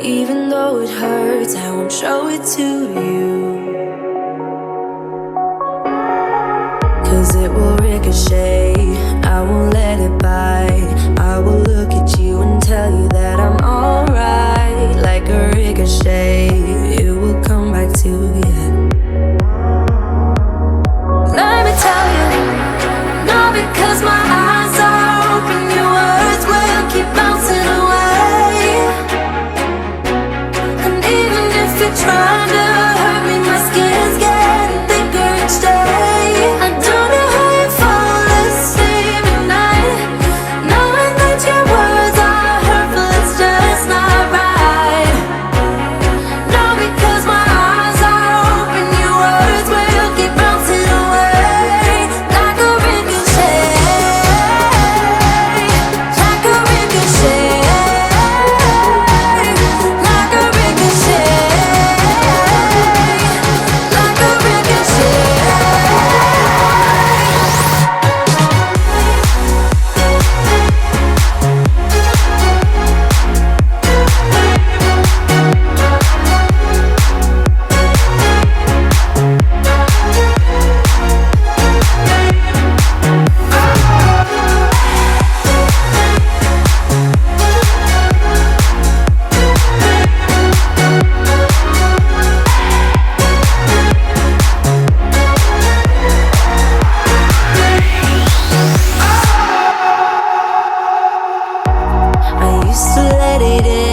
Even though it hurts, I won't show it to you, 'cause it will ricochet. I won't let it bite. I will look at you and tell you that I'm alright. Like a ricochet, it will come back to you. Let me tell you, not because my eyes are open, your words will keep bouncing away. And even if you're trying to hurt me, my skin's getting thicker each day. I don't know how you fall asleep at night, knowing that your words are hurtful, it's just not right. No, because my eyes are open, your words will keep bouncing away. Like a ricochet, like a ricochet, like a ricochet, like a ricochet. I used to let it in.